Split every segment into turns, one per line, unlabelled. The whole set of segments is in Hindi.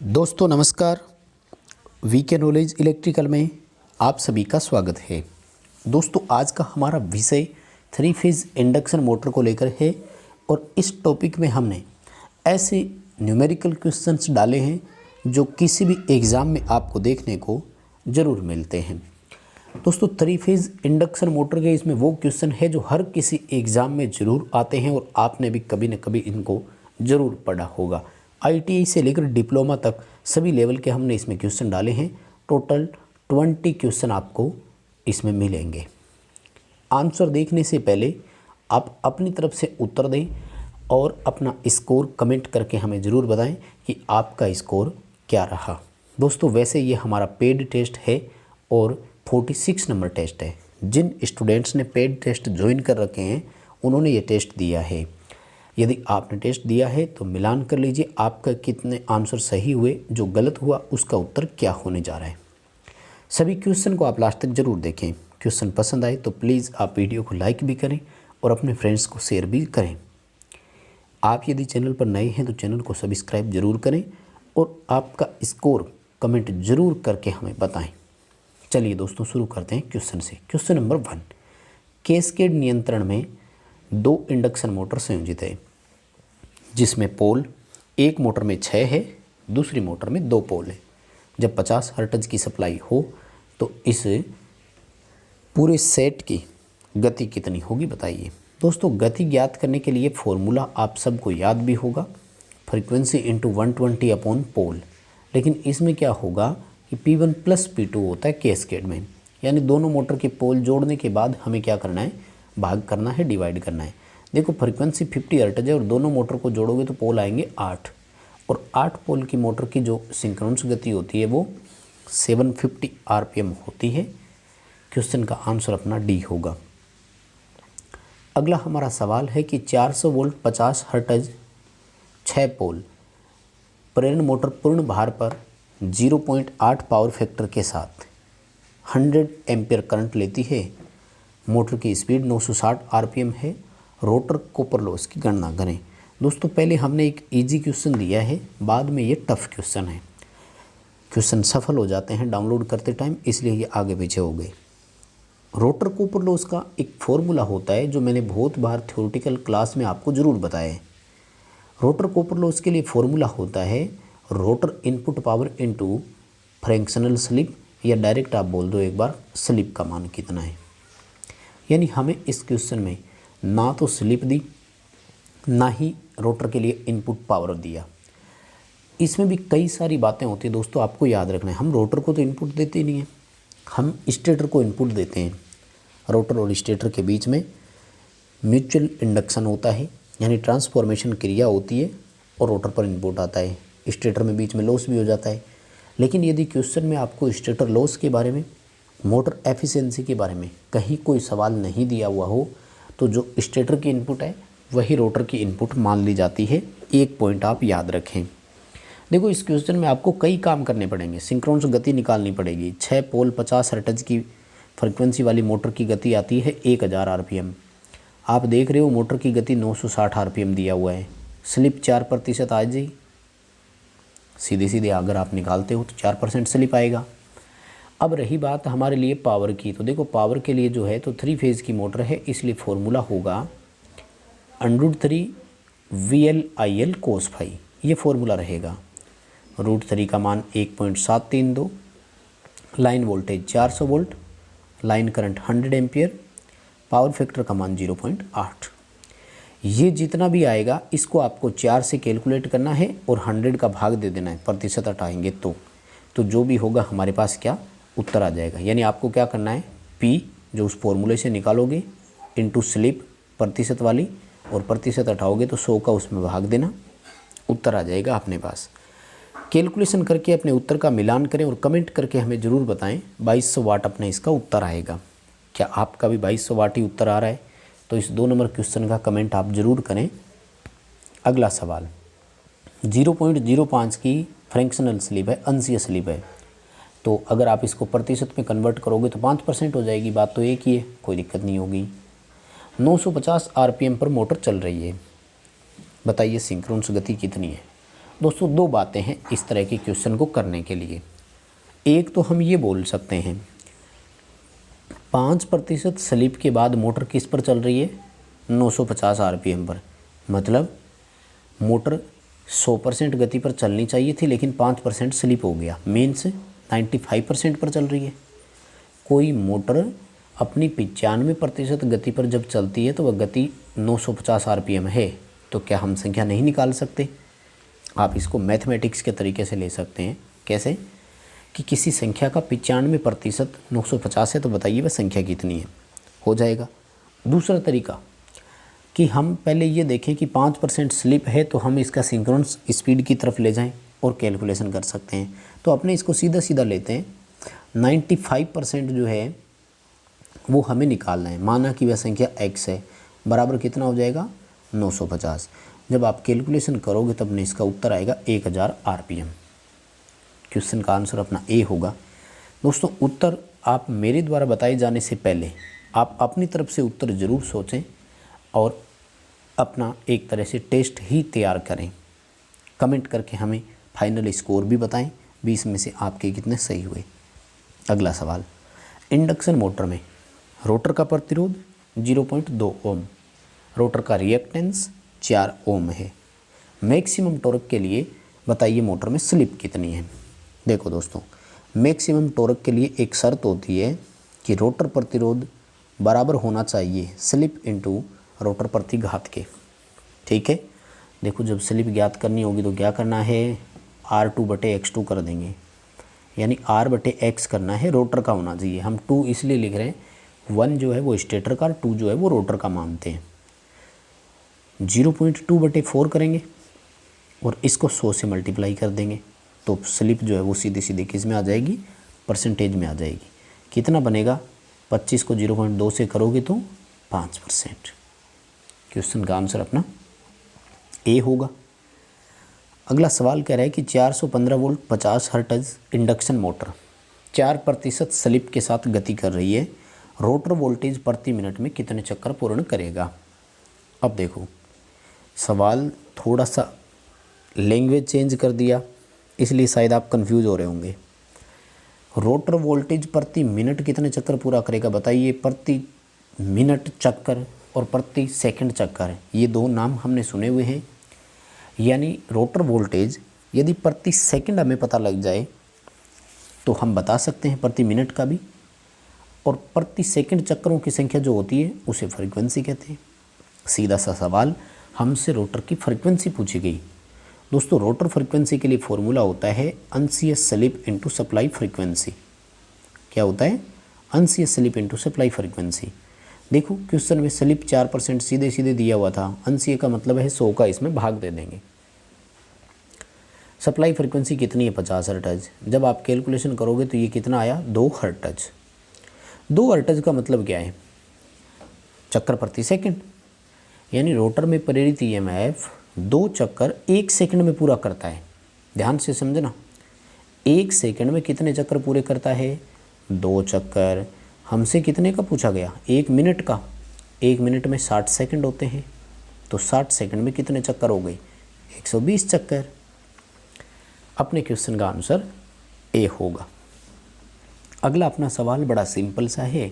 दोस्तों नमस्कार। वीके नॉलेज इलेक्ट्रिकल में आप सभी का स्वागत है। दोस्तों आज का हमारा विषय 3 फेज़ इंडक्शन मोटर को लेकर है और इस टॉपिक में हमने ऐसे न्यूमेरिकल क्वेश्चंस डाले हैं जो किसी भी एग्ज़ाम में आपको देखने को ज़रूर मिलते हैं। दोस्तों 3 फेज़ इंडक्शन मोटर के इसमें वो क्वेश्चन है जो हर किसी एग्ज़ाम में ज़रूर आते हैं और आपने भी कभी न कभी इनको ज़रूर पढ़ा होगा। ITI से लेकर डिप्लोमा तक सभी लेवल के हमने इसमें क्वेश्चन डाले हैं। टोटल 20 क्वेश्चन आपको इसमें मिलेंगे। आंसर देखने से पहले आप अपनी तरफ से उत्तर दें और अपना स्कोर कमेंट करके हमें ज़रूर बताएं कि आपका स्कोर क्या रहा। दोस्तों वैसे ये हमारा पेड टेस्ट है और 46 नंबर टेस्ट है। जिन स्टूडेंट्स ने पेड टेस्ट ज्वाइन कर रखे हैं उन्होंने ये टेस्ट दिया है। यदि आपने टेस्ट दिया है तो मिलान कर लीजिए आपका कितने आंसर सही हुए, जो गलत हुआ उसका उत्तर क्या होने जा रहा है। सभी क्वेश्चन को आप लास्ट तक ज़रूर देखें। क्वेश्चन पसंद आए तो प्लीज़ आप वीडियो को लाइक भी करें और अपने फ्रेंड्स को शेयर भी करें। आप यदि चैनल पर नए हैं तो चैनल को सब्सक्राइब ज़रूर करें और आपका स्कोर कमेंट ज़रूर करके हमें बताएं। चलिए दोस्तों शुरू करते हैं क्वेश्चन से। क्वेश्चन नंबर 1, कैस्केड नियंत्रण में 2 इंडक्शन मोटर संयोजित है जिसमें पोल एक मोटर में 6 है, दूसरी मोटर में 2 पोल है। जब 50 हर्ट्ज की सप्लाई हो तो इस पूरे सेट की गति कितनी होगी बताइए। दोस्तों गति ज्ञात करने के लिए फॉर्मूला आप सबको याद भी होगा, फ्रीक्वेंसी इंटू 120 अपॉन पोल। लेकिन इसमें क्या होगा कि P1 प्लस P2 होता है कैस्केड में, यानी दोनों मोटर के पोल जोड़ने के बाद हमें क्या करना है, भाग करना है, डिवाइड करना है। देखो फ्रीक्वेंसी 50 हर्ट्ज है और दोनों मोटर को जोड़ोगे तो पोल आएंगे 8 और 8 पोल की मोटर की जो सिंक्रोनस गति होती है वो 750 RPM होती है। क्वेश्चन का आंसर अपना डी होगा। अगला हमारा सवाल है कि 400 वोल्ट 50 हर्ट्ज 6 पोल प्रेरण मोटर पूर्ण भार पर 0.8 पावर फैक्टर के साथ 100 एम्पियर करंट लेती है। मोटर की स्पीड 960 RPM है। रोटर कॉपर लॉस की गणना करें। दोस्तों पहले हमने एक इजी क्वेश्चन दिया है, बाद में ये टफ क्वेश्चन है। क्वेश्चन सफल हो जाते हैं डाउनलोड करते टाइम, इसलिए ये आगे पीछे हो गए। रोटर कॉपर लॉस का एक फॉर्मूला होता है जो मैंने बहुत बार थ्योरेटिकल क्लास में आपको ज़रूर बताया है। रोटर कॉपर लॉस के लिए फॉर्मूला होता है rotor input power into fractional slip, या डायरेक्ट आप बोल दो एक बार स्लिप का मान कितना है। यानी हमें इस क्वेश्चन में ना तो स्लिप दी ना ही रोटर के लिए इनपुट पावर दिया। इसमें भी कई सारी बातें होती हैं दोस्तों, आपको याद रखना है। हम रोटर को तो इनपुट देते नहीं हैं, हम स्टेटर को इनपुट देते हैं। रोटर और स्टेटर के बीच में म्यूचुअल इंडक्शन होता है, यानी ट्रांसफॉर्मेशन क्रिया होती है और रोटर पर इनपुट आता है। स्टेटर में बीच में लॉस भी हो जाता है। लेकिन यदि क्वेश्चन में आपको स्टेटर लॉस के बारे में, मोटर एफिशिएंसी के बारे में कहीं कोई सवाल नहीं दिया हुआ हो तो जो स्टेटर की इनपुट है वही रोटर की इनपुट मान ली जाती है। एक पॉइंट आप याद रखें। देखो इस क्वेश्चन में आपको कई काम करने पड़ेंगे। सिंक्रोनस गति निकालनी पड़ेगी। 6 पोल 50 हर्ट्ज की फ्रीक्वेंसी वाली मोटर की गति आती है 1000 RPM। आप देख रहे हो मोटर की गति 960 RPM दिया हुआ है। स्लिप 4% आ जाएगी। सीधे सीधे अगर आप निकालते हो तो 4% स्लिप आएगा। अब रही बात हमारे लिए पावर की, तो देखो पावर के लिए जो है तो 3 फेज़ की मोटर है, इसलिए फॉर्मूला होगा √3 VL/IL cos φ। ये फॉर्मूला रहेगा। √3 का मान 1.732, line voltage 400 volt, line current 100 ampere, power factor का मान 0.8। ये जितना भी आएगा इसको आपको 4 से कैलकुलेट करना है और 100 का भाग दे देना है, प्रतिशत हटाएंगे तो जो भी होगा हमारे पास क्या उत्तर आ जाएगा। यानी आपको क्या करना है, P जो उस फॉर्मूले से निकालोगे इनटू स्लिप प्रतिशत वाली, और प्रतिशत हटाओगे तो 100 का उसमें भाग देना, उत्तर आ जाएगा अपने पास। कैलकुलेशन करके अपने उत्तर का मिलान करें और कमेंट करके हमें ज़रूर बताएं 2200 वाट अपने इसका उत्तर आएगा। क्या आपका भी 2200 वाट ही उत्तर आ रहा है? तो इस 2 नंबर क्वेश्चन का कमेंट आप ज़रूर करें। अगला सवाल 0.05 की फ्रैक्शनल स्लिप है, अंशीय स्लिप है। तो अगर आप इसको प्रतिशत में कन्वर्ट करोगे तो 5% हो जाएगी। बात तो एक ही है, कोई दिक्कत नहीं होगी। 950 RPM पर मोटर चल रही है। बताइए सिंक्रोनस गति कितनी है। दोस्तों दो बातें हैं इस तरह के क्वेश्चन को करने के लिए। एक तो हम ये बोल सकते हैं 5% स्लिप के बाद मोटर किस पर चल रही है, 950 आरपीएम पर। मतलब मोटर 100% गति पर चलनी चाहिए थी, लेकिन 5% स्लिप हो गया, मीन्स 95% पर चल रही है। कोई मोटर अपनी 95% गति पर जब चलती है तो वह गति 950 आरपीएम है, तो क्या हम संख्या नहीं निकाल सकते? आप इसको मैथमेटिक्स के तरीके से ले सकते हैं। कैसे? कि किसी संख्या का 95% 950 है, तो बताइए वह संख्या कितनी है, हो जाएगा। दूसरा तरीका कि हम पहले ये देखें कि 5% स्लिप है, तो हम इसका सिंक्रोनस स्पीड की तरफ ले जाएं और कैलकुलेशन कर सकते हैं। तो अपने इसको सीधा सीधा लेते हैं, 95% जो है वो हमें निकालना है। माना कि वह संख्या x है, बराबर कितना हो जाएगा, 950। जब आप कैलकुलेशन करोगे तब ने इसका उत्तर आएगा 1000 आरपीएम। क्वेश्चन का आंसर अपना ए होगा। दोस्तों उत्तर आप मेरे द्वारा बताए जाने से पहले आप अपनी तरफ से उत्तर ज़रूर सोचें और अपना एक तरह से टेस्ट ही तैयार करें। कमेंट करके हमें फाइनल स्कोर भी बताएं, 20 में से आपके कितने सही हुए। अगला सवाल, इंडक्शन मोटर में रोटर का प्रतिरोध 0.2 ओम, रोटर का रिएक्टेंस 4 ओम है। मैक्सिमम टॉर्क के लिए बताइए मोटर में स्लिप कितनी है। देखो दोस्तों, मैक्सिमम टॉर्क के लिए एक शर्त होती है कि रोटर प्रतिरोध बराबर होना चाहिए स्लिप इनटू रोटर प्रतिघात के। ठीक है, देखो जब स्लिप ज्ञात करनी होगी तो क्या करना है, R2/X2 कर देंगे, यानी R/X करना है, रोटर का होना चाहिए। हम 2 इसलिए लिख रहे हैं, 1 जो है वो स्टेटर का, 2 जो है वो रोटर का मानते हैं। 0.2/4 करेंगे और इसको 100 से मल्टीप्लाई कर देंगे, तो स्लिप जो है वो सीधी सीधी किस में आ जाएगी, परसेंटेज में आ जाएगी। कितना बनेगा, 25 को 0.2 से करोगे तो 5%। क्वेश्चन का आंसर अपना ए होगा। अगला सवाल कह रहा है कि 415 volt 50 hertz induction motor 4% slip के साथ गति कर रही है, रोटर वोल्टेज प्रति मिनट में कितने चक्कर पूर्ण करेगा। अब देखो सवाल थोड़ा सा लैंग्वेज चेंज कर दिया, इसलिए शायद आप कंफ्यूज हो रहे होंगे। रोटर वोल्टेज प्रति मिनट कितने चक्कर पूरा करेगा, बताइए। प्रति मिनट चक्कर और प्रति सेकंड चक्कर, ये दो नाम हमने सुने हुए हैं। यानी रोटर वोल्टेज यदि प्रति सेकंड हमें पता लग जाए तो हम बता सकते हैं प्रति मिनट का भी, और प्रति सेकंड चक्करों की संख्या जो होती है उसे फ्रीक्वेंसी कहते हैं। सीधा सा सवाल, हमसे रोटर की फ्रीक्वेंसी पूछी गई। दोस्तों रोटर फ्रीक्वेंसी के लिए फॉर्मूला होता है अंशीय स्लिप इनटू सप्लाई फ्रीक्वेंसी। क्या होता है, अंशीय स्लिप इनटू सप्लाई फ्रीक्वेंसी। देखो क्वेश्चन में स्लिप 4% सीधे सीधे दिया हुआ था, अंशीय का मतलब है 100 का इसमें भाग दे देंगे। सप्लाई फ्रीक्वेंसी कितनी है, 50 हर्ट्ज। जब आप कैलकुलेशन करोगे तो ये कितना आया, 2 हर्ट्ज। 2 हर्ट्ज का मतलब क्या है, चक्कर प्रति सेकंड। यानी रोटर में प्रेरित ईएमएफ 2 चक्कर 1 सेकंड में पूरा करता है। ध्यान से समझना, 1 सेकंड में कितने चक्कर पूरे करता है, 2 चक्कर। हमसे कितने का पूछा गया, 1 मिनट का। 1 मिनट में 60 सेकंड होते हैं, तो 60 सेकंड में कितने चक्कर हो गए, 120 चक्कर। अपने क्वेश्चन का आंसर ए होगा। अगला अपना सवाल बड़ा सिंपल सा है,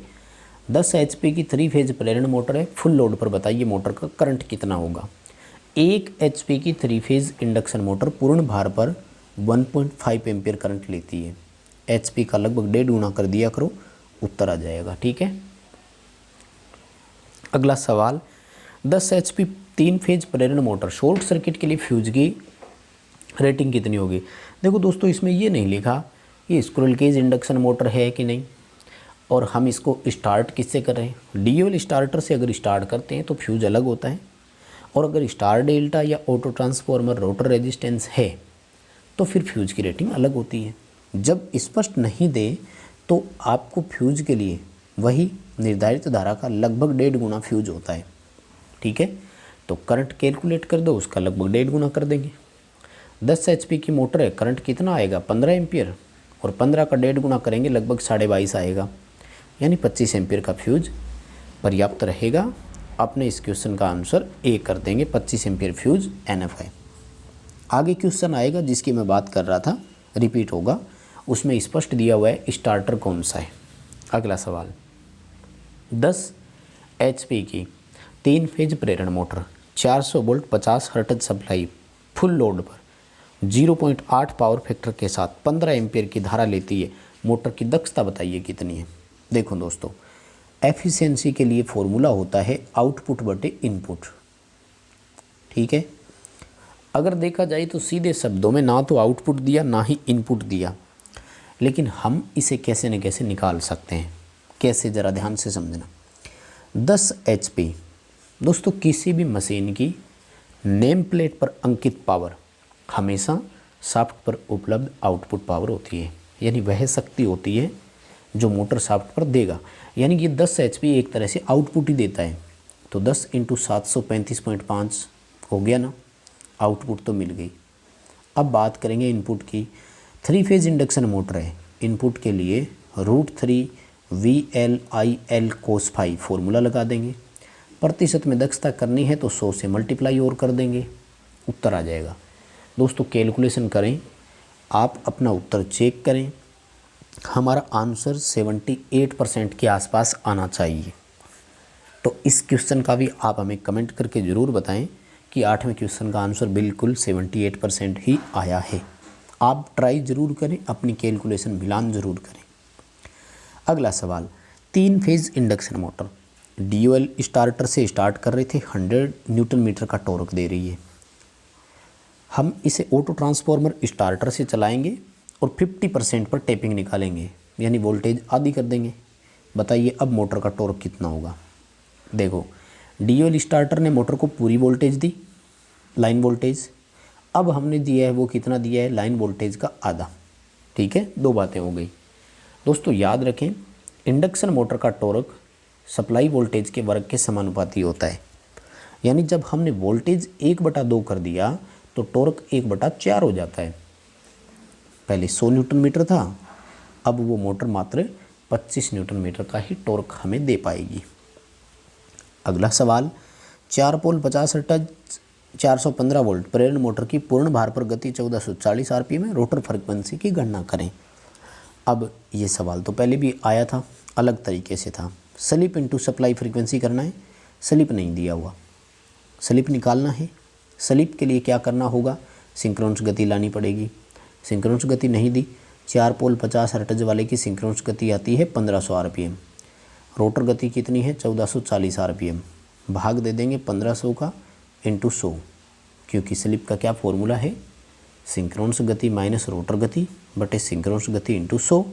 10 HP की 3 फेज प्रेरण मोटर है, फुल लोड पर बताइए मोटर का करंट कितना होगा। 1 HP की 3 फेज इंडक्शन मोटर पूर्ण भार पर 1.5 एम्पियर करंट लेती है। HP का लगभग 1.5 गुना कर दिया करो, उत्तर आ जाएगा। ठीक है, अगला सवाल, 10 HP 3 फेज प्रेरण मोटर शॉर्ट सर्किट के लिए फ्यूज की रेटिंग कितनी होगी। देखो दोस्तों इसमें ये नहीं लिखा ये स्क्विरल केज इंडक्शन मोटर है कि नहीं, और हम इसको स्टार्ट किससे कर रहे हैं, डीएल स्टार्टर से अगर स्टार्ट करते हैं तो फ्यूज अलग होता है, और अगर स्टार डेल्टा या ऑटो ट्रांसफॉर्मर रोटर रेजिस्टेंस है तो फिर फ्यूज की रेटिंग अलग होती है। जब स्पष्ट नहीं दे तो आपको फ्यूज के लिए वही निर्धारित धारा का लगभग 1.5 गुना फ्यूज होता है। ठीक है, तो करंट कैलकुलेट कर दो, उसका लगभग 1.5 गुना कर देंगे। 10 HP की मोटर है, करंट कितना आएगा, 15 एम्पियर, और 15 का 1.5 गुना करेंगे लगभग 22.5 आएगा, यानी 25 एम्पियर का फ्यूज पर्याप्त रहेगा। अपने इस क्वेश्चन का आंसर ए कर देंगे, 25 एम्पियर फ्यूज एनएफ है। आगे क्वेश्चन आएगा जिसकी मैं बात कर रहा था, रिपीट होगा, उसमें स्पष्ट दिया हुआ है स्टार्टर कौन सा है। अगला सवाल, 10 HP की 3 फेज प्रेरण motor 400 volt 50 hertz supply full load पर 0.8 पावर फैक्टर के साथ 15 एम्पियर की धारा लेती है। मोटर की दक्षता बताइए कितनी है। देखो दोस्तों, एफिशिएंसी के लिए फॉर्मूला होता है आउटपुट बटे इनपुट, ठीक है। अगर देखा जाए तो सीधे शब्दों में ना तो आउटपुट दिया ना ही इनपुट दिया, लेकिन हम इसे कैसे न कैसे निकाल सकते हैं। कैसे, ज़रा ध्यान से समझना। 10 HP दोस्तों किसी भी मशीन की नेम प्लेट पर अंकित पावर हमेशा शाफ्ट पर उपलब्ध आउटपुट पावर होती है, यानी वह शक्ति होती है जो मोटर शाफ्ट पर देगा। यानी कि 10 HP एक तरह से आउटपुट ही देता है। तो 10 × 735.5 हो गया ना, आउटपुट तो मिल गई। अब बात करेंगे इनपुट की। 3 फेज इंडक्शन मोटर है, इनपुट के लिए √3 VLIL cos phi फॉर्मूला लगा देंगे। प्रतिशत में दक्षता करनी है तो 100 से मल्टीप्लाई और कर देंगे, उत्तर आ जाएगा। दोस्तों कैलकुलेशन करें, आप अपना उत्तर चेक करें। हमारा आंसर 78% के आसपास आना चाहिए। तो इस क्वेश्चन का भी आप हमें कमेंट करके ज़रूर बताएं कि 8वें क्वेश्चन का आंसर बिल्कुल 78% ही आया है। आप ट्राई ज़रूर करें, अपनी कैलकुलेशन मिलान ज़रूर करें। अगला सवाल, 3 phase induction motor dual starter से स्टार्ट कर रहे थे, 100 न्यूटन मीटर का टॉर्क दे रही है। हम इसे ऑटो ट्रांसफार्मर स्टार्टर से चलाएंगे और 50% पर टैपिंग निकालेंगे, यानी वोल्टेज आधी कर देंगे। बताइए अब मोटर का टॉर्क कितना होगा। देखो, ड्यूअल स्टार्टर ने मोटर को पूरी वोल्टेज दी, लाइन वोल्टेज। अब हमने दिया है वो कितना दिया है, लाइन वोल्टेज का आधा, ठीक है। 2 बातें हो गई। दोस्तों याद रखें, इंडक्शन मोटर का टॉर्क सप्लाई वोल्टेज के वर्ग के समानुपाती होता है। यानी जब हमने वोल्टेज 1/2 कर दिया तो टॉर्क 1/4 हो जाता है। पहले 100 न्यूटन मीटर था, अब वो मोटर मात्र 25 न्यूटन मीटर का ही टॉर्क हमें दे पाएगी। अगला सवाल, 4 पोल 50 हर्ट्ज 415 वोल्ट प्रेरण मोटर की पूर्ण भार पर गति 1440 RPM है, रोटर फ्रीक्वेंसी की गणना करें। अब ये सवाल तो पहले भी आया था, अलग तरीके से था। स्लिप इनटू सप्लाई फ्रीक्वेंसी करना है, स्लिप नहीं दिया हुआ, स्लिप निकालना है। स्लिप के लिए क्या करना होगा, सिंक्रोनस गति लानी पड़ेगी। सिंक्रोनस गति नहीं दी, 4 पोल 50 हर्ट्ज वाले की सिंक्रोनस गति आती है 1500 RPM। रोटर गति कितनी है, 1440 RPM। भाग दे देंगे 1500 का इंटू 100, क्योंकि स्लिप का क्या फॉर्मूला है, सिंक्रोनस गति माइनस रोटर गति बटे सिंक्रोनस गति इंटू 100।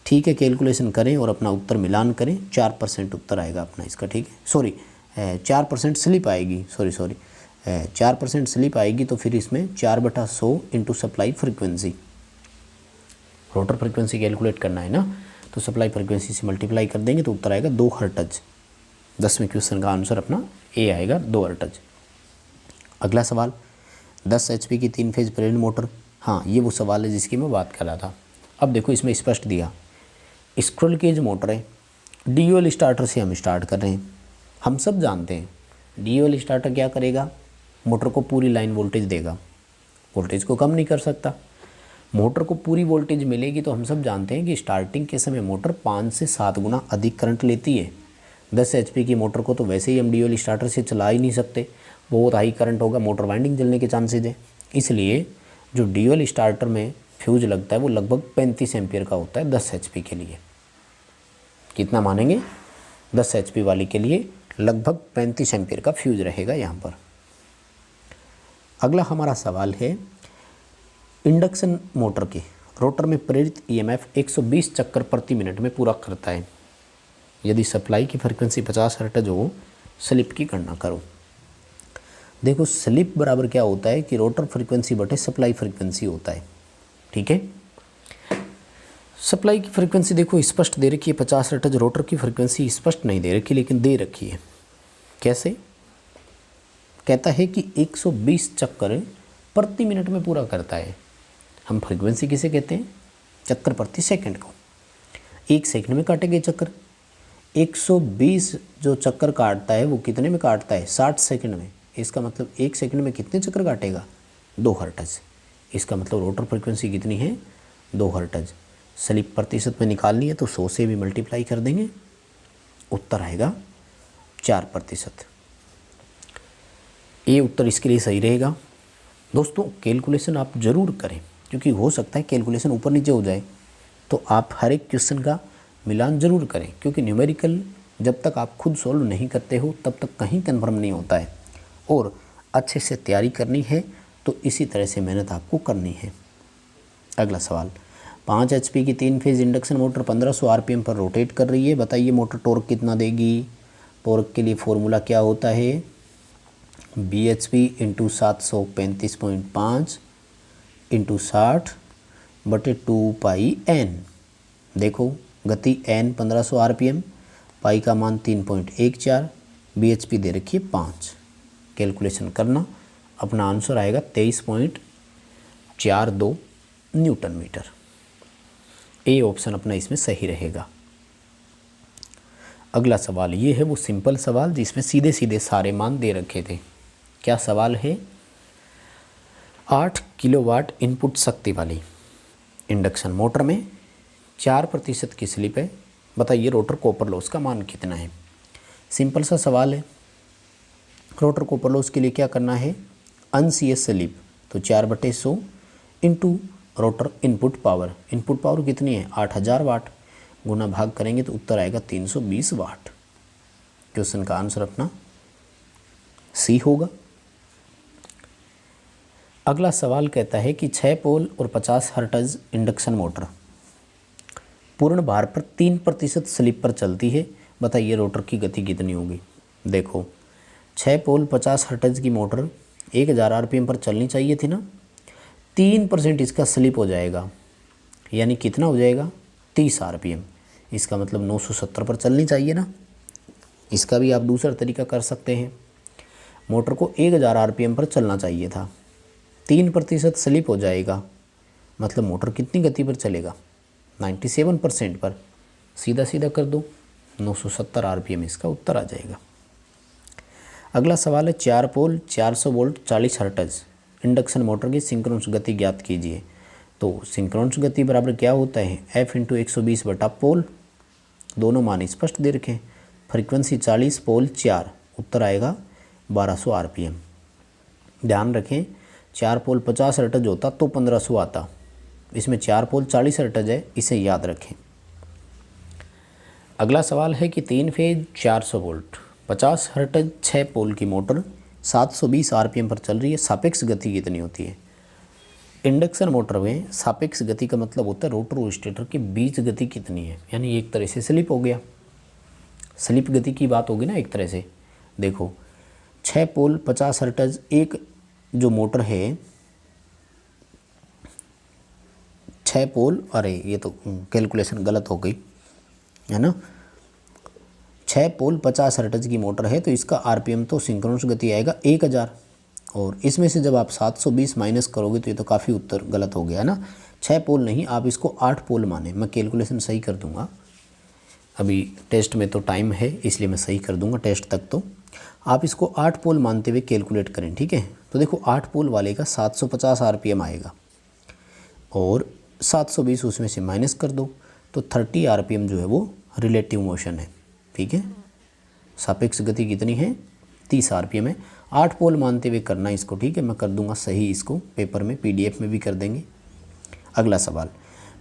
ठीक है, कैलकुलेशन करें और अपना उत्तर मिलान करें। 4% उत्तर आएगा अपना इसका, ठीक है। सॉरी 4% स्लिप आएगी, सॉरी 4% स्लिप आएगी। तो फिर इसमें 4/100 into supply frequency, rotor frequency calculate करना है ना, तो सप्लाई फ्रीक्वेंसी से मल्टीप्लाई कर देंगे तो उत्तर आएगा 2 हर्ट्ज। 10वें क्वेश्चन का आंसर अपना ए आएगा, 2 हर्ट्ज। अगला सवाल, 10 HP की 3 फेज प्रेरण मोटर। हाँ, ये वो सवाल है जिसकी मैं बात कर रहा था। अब देखो इसमें स्पष्ट दिया, स्क्विरल केज मोटर है, ड्यूअल स्टार्टर से हम स्टार्ट कर रहे हैं। हम सब जानते हैं ड्यूअल स्टार्टर क्या करेगा, मोटर को पूरी लाइन वोल्टेज देगा, वोल्टेज को कम नहीं कर सकता। मोटर को पूरी वोल्टेज मिलेगी तो हम सब जानते हैं कि स्टार्टिंग के समय मोटर 5 से 7 गुना अधिक करंट लेती है। 10 HP की मोटर को तो वैसे ही हम ड्यूअल स्टार्टर से चला ही नहीं सकते, बहुत हाई करंट होगा, मोटर वाइंडिंग जलने के चांसेज है। इसलिए जो ड्यूअल स्टार्टर में फ्यूज लगता है वो लगभग 35 एम्पियर का होता है 10 HP के लिए। कितना मानेंगे, 10 HP वाली के लिए लगभग 35 एम्पियर का फ्यूज रहेगा यहाँ पर। अगला हमारा सवाल है, इंडक्शन मोटर के रोटर में प्रेरित EMF 120 चक्कर प्रति मिनट में पूरा करता है। यदि सप्लाई की फ्रीक्वेंसी 50 हर्ट्ज हो, स्लिप की गणना करो। देखो स्लिप बराबर क्या होता है कि रोटर फ्रीक्वेंसी बटे सप्लाई फ्रीक्वेंसी होता है, ठीक है। सप्लाई की फ्रीक्वेंसी देखो स्पष्ट दे रखी है 50 हर्ट्ज, रोटर की फ्रीक्वेंसी स्पष्ट नहीं दे रखी लेकिन दे रखी है। कैसे, कहता है कि 120 चक्कर प्रति मिनट में पूरा करता है। हम फ्रीक्वेंसी किसे कहते हैं, चक्कर प्रति सेकंड को। 1 सेकंड में काटेंगे चक्कर, 120 जो चक्कर काटता है वो कितने में काटता है, 60 सेकंड में। इसका मतलब 1 सेकंड में कितने चक्कर काटेगा, 2 हर्ट्ज। इसका मतलब रोटर फ्रिक्वेंसी कितनी है, 2 हर्ट्ज। स्लिप प्रतिशत में निकालनी है तो 100 से भी मल्टीप्लाई कर देंगे, उत्तर आएगा 4%। ये उत्तर इसके लिए सही रहेगा। दोस्तों कैलकुलेशन आप ज़रूर करें, क्योंकि हो सकता है कैलकुलेशन ऊपर नीचे हो जाए, तो आप हर एक क्वेश्चन का मिलान ज़रूर करें, क्योंकि न्यूमेरिकल जब तक आप खुद सॉल्व नहीं करते हो तब तक कहीं कन्फर्म नहीं होता है। और अच्छे से तैयारी करनी है तो इसी तरह से मेहनत आपको करनी है। अगला सवाल, 5 HP की 3 फेज़ इंडक्शन मोटर 1500 RPM पर रोटेट कर रही है, बताइए मोटर टॉर्क कितना देगी। टॉर्क के लिए फॉर्मूला क्या होता है, bhp इंटू 735.5 इंटू 60/2πn। देखो गति n 1500 RPM, पाई का मान 3.14, bhp दे रखी है 5। कैलकुलेशन करना, अपना आंसर आएगा 23.42 न्यूटन मीटर। ए ऑप्शन अपना इसमें सही रहेगा। अगला सवाल ये है वो सिंपल सवाल जिसमें सीधे सीधे सारे मान दे रखे थे। क्या सवाल है, 8 किलोवाट इनपुट शक्ति वाली इंडक्शन मोटर में 4% की स्लिप है, बताइए रोटर कॉपर लॉस का मान कितना है। सिंपल सा सवाल है। रोटर कॉपर लॉस के लिए क्या करना है, अनसीएस स्लिप तो 4/100 into rotor input power. Input power कितनी है, 8000 वाट, गुना भाग करेंगे तो उत्तर आएगा 320 वाट। क्वेश्चन का आंसर अपना सी होगा। अगला सवाल कहता है कि 6 पोल और 50 हर्ट्ज इंडक्शन मोटर पूर्ण भार पर 3% स्लिप पर चलती है, बताइए रोटर की गति कितनी होगी। देखो 6 पोल 50 हर्ट्ज की मोटर 1000 RPM पर चलनी चाहिए थी ना, 3% इसका स्लिप हो जाएगा, यानी कितना हो जाएगा 30 RPM। इसका मतलब 970 पर चलनी चाहिए ना। इसका भी आप दूसरा तरीका कर सकते हैं, मोटर को 1000 RPM पर चलना चाहिए था, 3% स्लिप हो जाएगा, मतलब मोटर कितनी गति पर चलेगा, 97% पर। सीधा सीधा कर दो, 970 RPM इसका उत्तर आ जाएगा। अगला सवाल है 4 पोल 400 वोल्ट 40 हर्ट्ज इंडक्शन मोटर की सिंक्रोनस गति ज्ञात कीजिए। तो सिंक्रोनस गति बराबर क्या होता है, F इंटू 120 बटा पोल, दोनों मान स्पष्ट दे रखें। फ्रीक्वेंसी 40, पोल 4, उत्तर आएगा 1200 RPM। ध्यान रखें 4 पोल 50 हर्ट्ज होता तो 1500 आता, इसमें 4 पोल 40 हर्ट्ज है, इसे याद रखें। अगला सवाल है कि 3 फेज 400 वोल्ट 50 हर्ट्ज 6 पोल की मोटर 720 RPM पर चल रही है, सापेक्ष गति कितनी होती है। इंडक्शन मोटर में सापेक्ष गति का मतलब होता है रोटर और स्टेटर के बीच गति कितनी है, यानी एक तरह से स्लिप हो गया, स्लिप गति की बात होगी ना एक तरह से। देखो 6 पोल 50 हर्ट्ज एक जो मोटर है, 6 पोल, अरे ये तो कैलकुलेशन गलत हो गई है ना, 6 पोल 50 हर्ट्ज की मोटर है तो इसका RPM तो सिंक्रोनस गति आएगा 1000, और इसमें से जब आप 720 माइनस करोगे तो ये तो काफ़ी उत्तर गलत हो गया है ना। 6 पोल नहीं, आप इसको 8 पोल माने, मैं कैलकुलेशन सही कर दूंगा, अभी टेस्ट में तो टाइम है इसलिए मैं सही कर दूंगा, टेस्ट तक तो आप इसको 8 पोल मानते हुए कैलकुलेट करें, ठीक है। तो देखो 8 पोल वाले का 750 RPM आएगा और 720 उसमें से माइनस कर दो तो 30 RPM जो है वो रिलेटिव मोशन है, ठीक है। सापेक्ष गति कितनी है, 30 RPM है। 8 पोल मानते हुए करना इसको, ठीक है, मैं कर दूंगा सही, इसको पेपर में PDF में भी कर देंगे। अगला सवाल,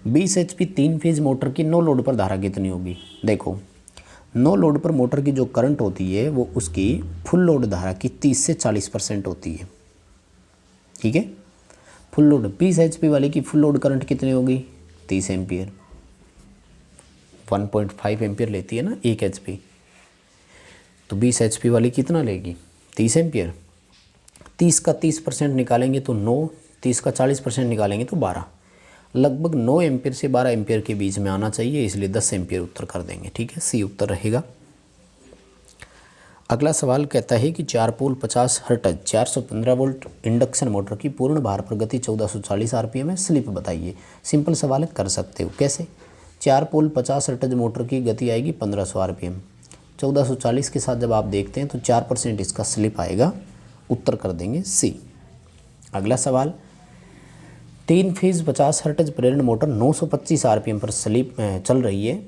20 HP 3 फेज मोटर की नो लोड पर धारा कितनी होगी। देखो नो लोड पर मोटर की जो करंट होती है वो उसकी फुल लोड धारा की 30 से 40% होती है, ठीक है। फुल लोड 20 HP वाले की फुल लोड करंट कितनी होगी, 30 एम्पियर, 1.5 एम्पियर लेती है ना 1 HP, तो 20 HP वाली कितना लेगी, 30 एम्पियर। 30 का 30% निकालेंगे तो 9, 30 का 40% निकालेंगे तो 12, लगभग 9 एम्पियर से 12 एम्पियर के बीच में आना चाहिए, इसलिए 10 एम्पियर उत्तर कर देंगे, ठीक है, सी उत्तर रहेगा। अगला सवाल कहता है कि 4 पोल 50 हर्ट्ज 415 वोल्ट इंडक्शन मोटर की पूर्ण भार पर गति 1440 RPM है, स्लिप बताइए। सिंपल सवाल है, कर सकते हो, कैसे। 4 पोल 50 हर्ट्ज मोटर की गति आएगी 1500 RPM, 1440 के साथ जब आप देखते हैं तो 4% इसका स्लिप आएगा, उत्तर कर देंगे सी। अगला सवाल, 3 फेज़ 50 हर्ट्ज प्रेरण मोटर 925 आरपीएम पर चल रही है,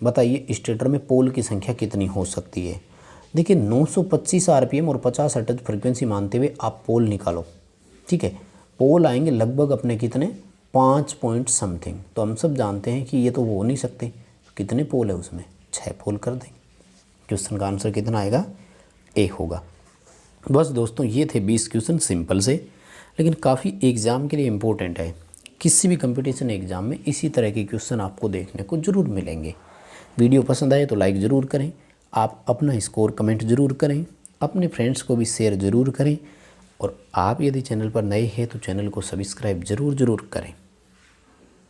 बताइए स्टेटर में पोल की संख्या कितनी हो सकती है। देखिए 925 आरपीएम और 50 हर्ट्ज फ्रिक्वेंसी मानते हुए आप पोल निकालो, ठीक है। पोल आएंगे लगभग अपने कितने, 5 पॉइंट समथिंग। तो हम सब जानते हैं कि ये तो वो हो नहीं सकते, कितने पोल है उसमें, 6 पोल कर देंगे। क्वेश्चन का आंसर कितना आएगा, ए होगा। बस दोस्तों ये थे 20 क्वेश्चन सिंपल से, लेकिन काफ़ी एग्ज़ाम के लिए इम्पोर्टेंट है। किसी भी कंपटीशन एग्ज़ाम में इसी तरह के क्वेश्चन आपको देखने को ज़रूर मिलेंगे। वीडियो पसंद आए तो लाइक ज़रूर करें, आप अपना स्कोर कमेंट ज़रूर करें, अपने फ्रेंड्स को भी शेयर ज़रूर करें, और आप यदि चैनल पर नए हैं तो चैनल को सब्सक्राइब ज़रूर करें।